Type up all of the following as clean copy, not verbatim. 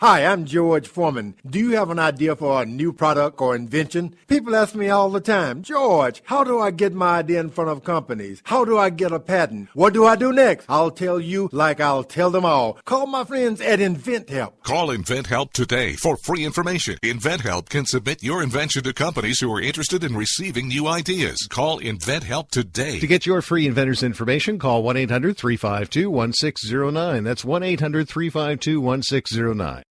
Hi, I'm George Foreman. Do you have an idea for a new product or invention? People ask me all the time, George, how do I get my idea in front of companies? How do I get a patent? What do I do next? I'll tell you like I'll tell them all. Call my friends at InventHelp. Call InventHelp today for free information. InventHelp can submit your invention to companies who are interested in receiving new ideas. Call InventHelp today. To get your free inventor's information, call 1-800-352-1609. That's 1-800-352-1609.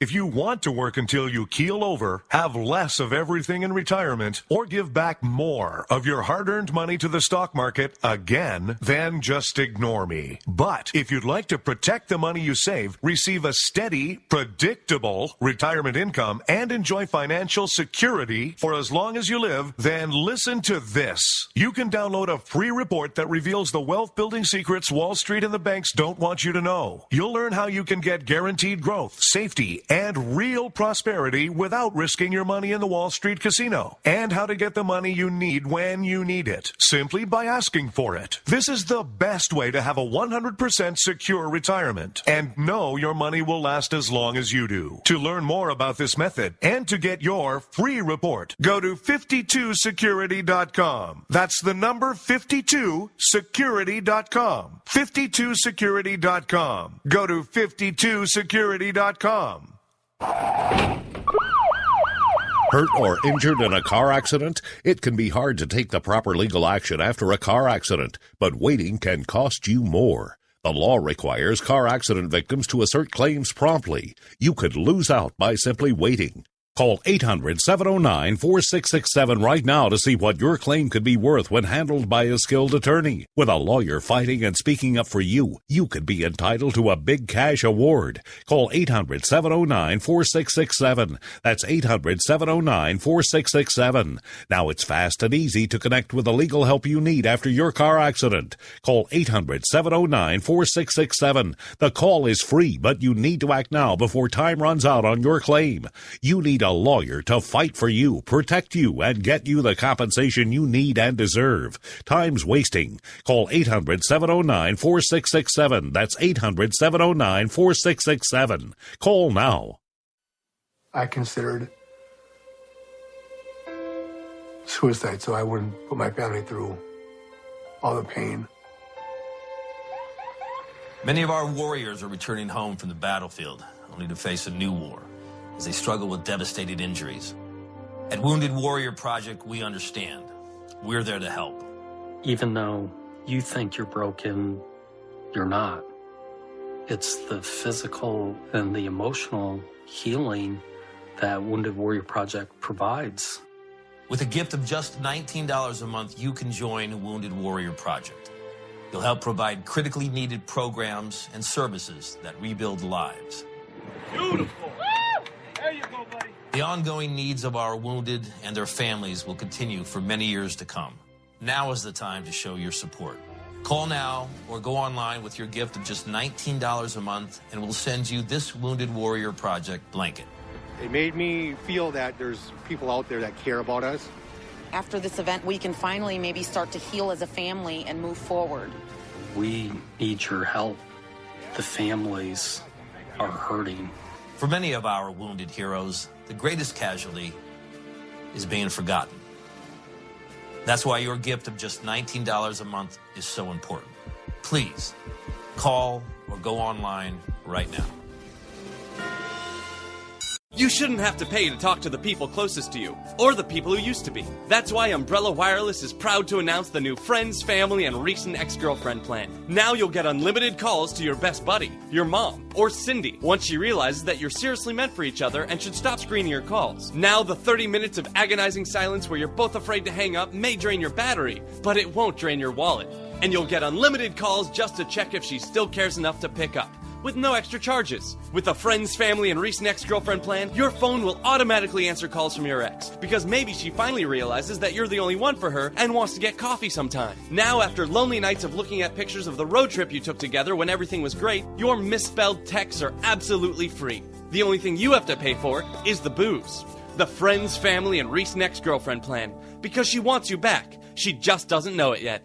If you want to work until you keel over, have less of everything in retirement, or give back more of your hard-earned money to the stock market again, then just ignore me. But if you'd like to protect the money you save, receive a steady, predictable retirement income, and enjoy financial security for as long as you live, then listen to this. You can download a free report that reveals the wealth-building secrets Wall Street and the banks don't want you to know. You'll learn how you can get guaranteed growth, safety, and real prosperity without risking your money in the Wall Street casino, and how to get the money you need when you need it, simply by asking for it. This is the best way to have a 100% secure retirement, and know your money will last as long as you do. To learn more about this method, and to get your free report, go to 52security.com. That's the number 52security.com. 52security.com. Go to 52security.com. Hurt or injured in a car accident? It can be hard to take the proper legal action after a car accident, but waiting can cost you more. The law requires car accident victims to assert claims promptly. You could lose out by simply waiting. Call 800-709-4667 right now to see what your claim could be worth when handled by a skilled attorney. With a lawyer fighting and speaking up for you, you could be entitled to a big cash award. Call 800-709-4667. That's 800-709-4667. Now it's fast and easy to connect with the legal help you need after your car accident. Call 800-709-4667. The call is free, but you need to act now before time runs out on your claim. You need a lawyer to fight for you, protect you, and get you the compensation you need and deserve. Time's wasting. Call 800-709-4667. That's 800-709-4667. Call now. I considered suicide so I wouldn't put my family through all the pain. Many of our warriors are returning home from the battlefield, only to face a new war as they struggle with devastating injuries. At Wounded Warrior Project, we understand. We're there to help. Even though you think you're broken, you're not. It's the physical and the emotional healing that Wounded Warrior Project provides. With a gift of just $19 a month, you can join Wounded Warrior Project. You'll help provide critically needed programs and services that rebuild lives. Beautiful. There you go, buddy. The ongoing needs of our wounded and their families will continue for many years to come. Now is the time to show your support. Call now or go online with your gift of just $19 a month, and we'll send you this Wounded Warrior Project blanket. It made me feel that there's people out there that care about us. After this event, we can finally maybe start to heal as a family and move forward. We need your help. The families are hurting. For many of our wounded heroes, the greatest casualty is being forgotten. That's why your gift of just $19 a month is so important. Please, call or go online right now. You shouldn't have to pay to talk to the people closest to you, or the people who used to be. That's why Umbrella Wireless is proud to announce the new Friends, Family, and Recent Ex-Girlfriend plan. Now you'll get unlimited calls to your best buddy, your mom, or Cindy, once she realizes that you're seriously meant for each other and should stop screening your calls. Now the 30 minutes of agonizing silence where you're both afraid to hang up may drain your battery, but it won't drain your wallet. And you'll get unlimited calls just to check if she still cares enough to pick up, with no extra charges. With the Friends, Family, and Recent Ex-Girlfriend plan, your phone will automatically answer calls from your ex, because maybe she finally realizes that you're the only one for her and wants to get coffee sometime. Now, after lonely nights of looking at pictures of the road trip you took together when everything was great, your misspelled texts are absolutely free. The only thing you have to pay for is the booze. The Friends, Family, and Recent Ex-Girlfriend plan, because she wants you back. She just doesn't know it yet.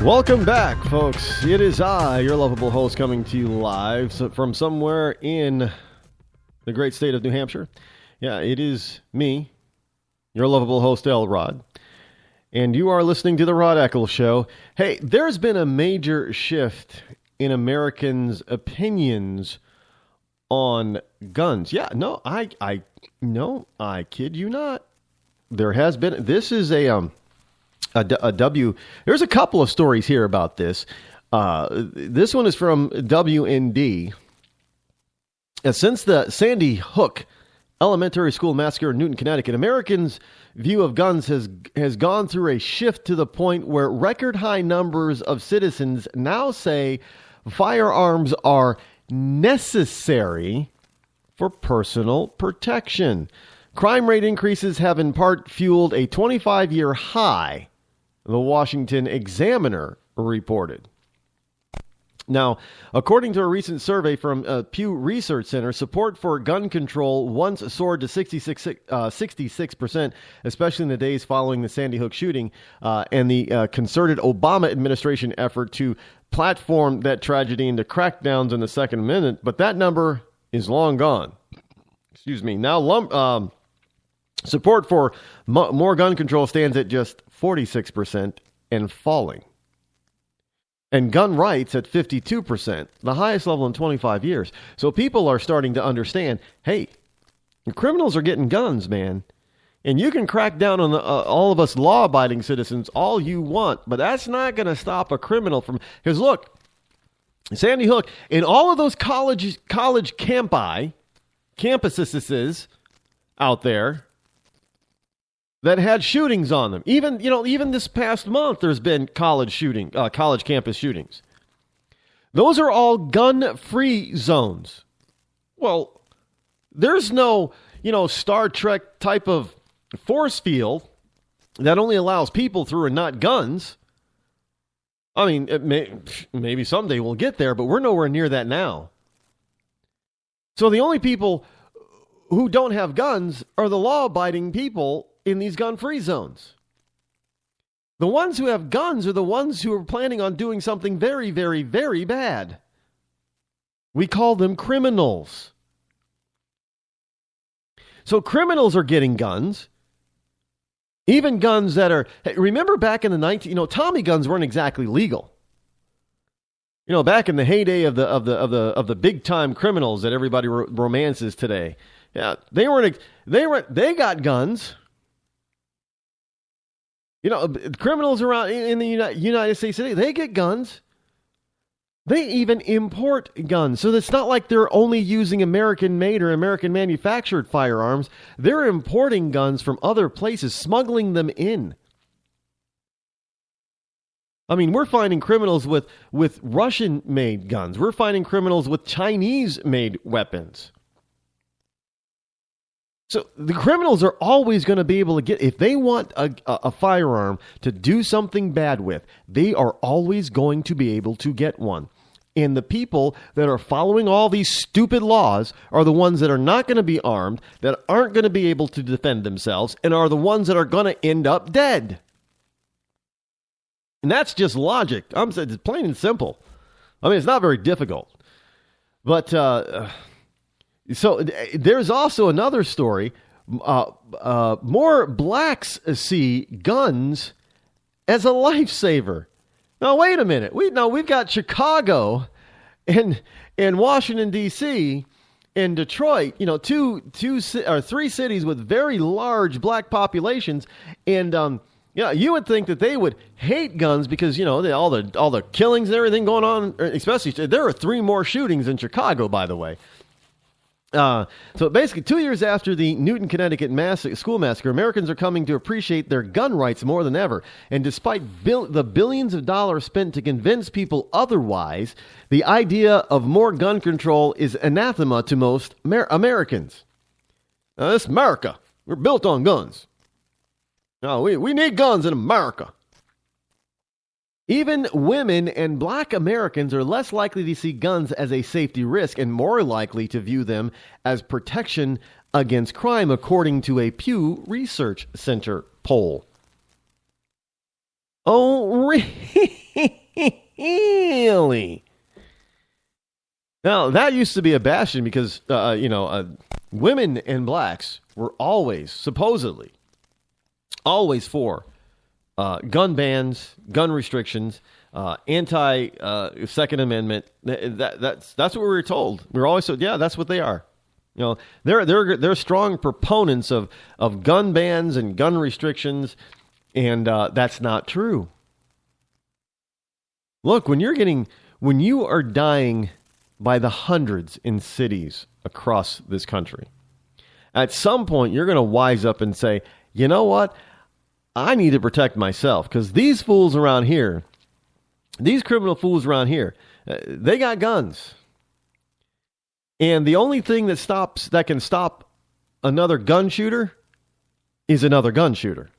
Welcome back, folks. It is I, your lovable host, coming to you live from somewhere in the great state of New Hampshire. Yeah, it is me, your lovable host, Rod. And you are listening to the Rod Eccles Show. Hey, there's been a major shift in Americans' opinions on guns. Yeah, no, I kid you not. There has been. This is a W. There's a couple of stories here about this. This one is from WND. Since the Sandy Hook elementary school massacre in Newton, Connecticut, Americans' view of guns has gone through a shift to the point where record high numbers of citizens now say firearms are necessary for personal protection. Crime rate increases have in part fueled a 25-year high, the Washington Examiner reported. Now, according to a recent survey from Pew Research Center, support for gun control once soared to 66%, especially in the days following the Sandy Hook shooting and the concerted Obama administration effort to platform that tragedy into crackdowns in the Second Amendment. But that number is long gone. Excuse me. Now, support for more gun control stands at just 46% and falling. And gun rights at 52%, the highest level in 25 years. So people are starting to understand, hey, criminals are getting guns, man. And you can crack down on all of us law-abiding citizens all you want, but that's not going to stop a criminal from... Because look, Sandy Hook, in all of those college campuses out there that had shootings on them. Even this past month, there's been college campus shootings. Those are all gun-free zones. Well, there's no, Star Trek type of force field that only allows people through and not guns. I mean, maybe someday we'll get there, but we're nowhere near that now. So the only people who don't have guns are the law-abiding people in these gun-free zones. The ones who have guns are the ones who are planning on doing something very, very, very bad. We call them criminals. So criminals are getting guns. Even guns that are... Remember back in the Tommy guns weren't exactly legal. Back in the heyday of the big-time criminals that everybody romances today. Yeah, they got guns. Criminals around in the United States today, they get guns. They even import guns. So it's not like they're only using American-made or American-manufactured firearms. They're importing guns from other places, smuggling them in. I mean, we're finding criminals with Russian-made guns. We're finding criminals with Chinese-made weapons. So the criminals are always going to be able to get, if they want a firearm to do something bad with, they are always going to be able to get one. And the people that are following all these stupid laws are the ones that are not going to be armed, that aren't going to be able to defend themselves, and are the ones that are going to end up dead. And that's just logic. I'm saying it's plain and simple. I mean, it's not very difficult. But... So there's also another story. More blacks see guns as a lifesaver. Now, wait a minute. We've got Chicago and Washington, D.C., and Detroit, three cities with very large black populations. And, you would think that they would hate guns because, all the killings and everything going on, especially there are 3 more shootings in Chicago, by the way. So basically, 2 years after the Newton, Connecticut school massacre, Americans are coming to appreciate their gun rights more than ever. And despite the billions of dollars spent to convince people otherwise, the idea of more gun control is anathema to most Americans. This is America. We're built on guns. No, we need guns in America. Even women and black Americans are less likely to see guns as a safety risk and more likely to view them as protection against crime, according to a Pew Research Center poll. Oh, really? Really? Now, that used to be a bastion because, women and blacks were always, supposedly, always for gun bans, gun restrictions, anti-Second Amendment. That's what we were told. We were always told, yeah, that's what they are. They're strong proponents of gun bans and gun restrictions, and that's not true. Look, when you are dying by the hundreds in cities across this country, at some point you're going to wise up and say, you know what? I need to protect myself because these fools around here, these criminal fools around here, they got guns. And the only thing that can stop another gun shooter is another gun shooter.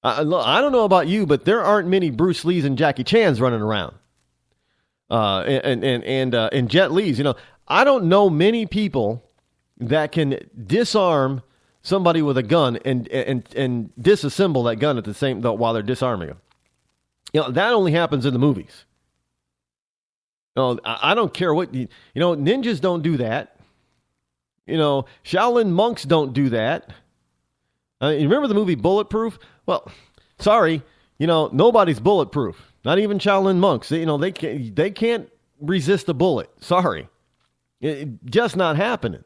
I don't know about you, but there aren't many Bruce Lees and Jackie Chans running around. And Jet Lees. I don't know many people that can disarm somebody with a gun and disassemble that gun at the same while they're disarming them. That only happens in the movies. I don't care what ninjas don't do that. Shaolin monks don't do that. You remember the movie Bulletproof? Well, sorry, nobody's bulletproof. Not even Shaolin monks. They can't resist a bullet. Sorry, just not happening.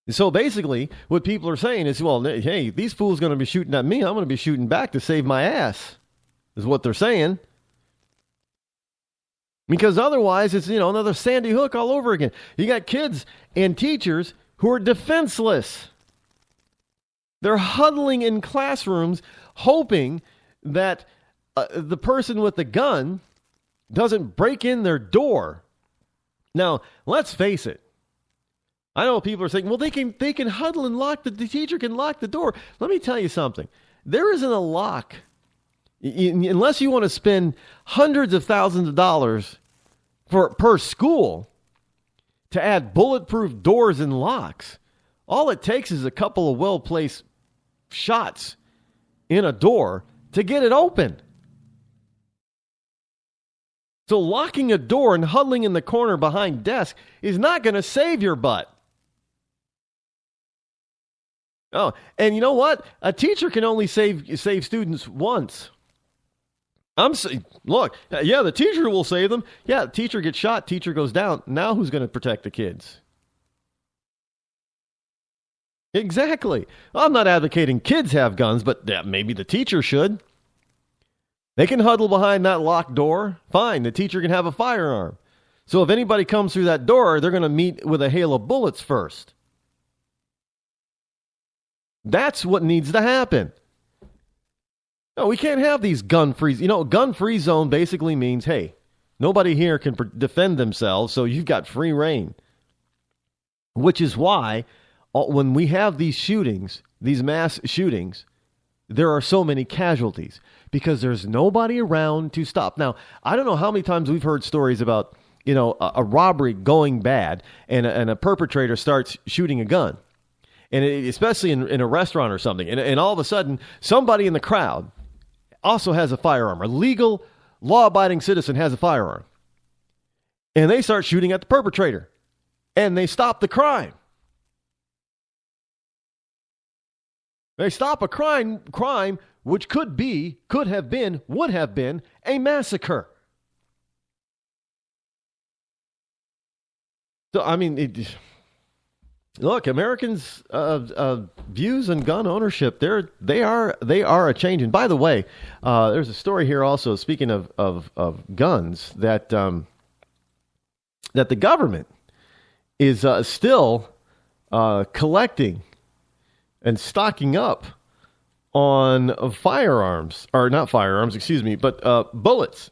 So basically, what people are saying is, well, hey, these fools going to be shooting at me. I'm going to be shooting back to save my ass, is what they're saying. Because otherwise, it's another Sandy Hook all over again. You got kids and teachers who are defenseless. They're huddling in classrooms, hoping that the person with the gun doesn't break in their door. Now, let's face it. I know people are saying, well, they can huddle and lock the teacher can lock the door. Let me tell you something. There isn't a lock. Unless you want to spend hundreds of thousands of dollars per school to add bulletproof doors and locks. All it takes is a couple of well-placed shots in a door to get it open. So locking a door and huddling in the corner behind desk is not going to save your butt. Oh, and you know what? A teacher can only save students once. Look, yeah, the teacher will save them. Yeah, the teacher gets shot, teacher goes down. Now who's going to protect the kids? Exactly. I'm not advocating kids have guns, but maybe the teacher should. They can huddle behind that locked door. Fine, the teacher can have a firearm. So if anybody comes through that door, they're going to meet with a hail of bullets first. That's what needs to happen. No, we can't have these gun-free. Gun-free zone basically means, hey, nobody here can defend themselves, so you've got free reign. Which is why when we have these shootings, these mass shootings, there are so many casualties because there's nobody around to stop. Now, I don't know how many times we've heard stories about, a robbery going bad and a perpetrator starts shooting a gun. And especially in a restaurant or something. And all of a sudden, somebody in the crowd also has a firearm. A legal, law-abiding citizen has a firearm. And they start shooting at the perpetrator. And they stop the crime. They stop a crime which could have been, would have been a massacre. So, I mean, look, Americans' views on gun ownership, they are a change. And by the way, there's a story here also, speaking of guns, that the government is still collecting and stocking up on firearms, or not firearms, excuse me, but bullets.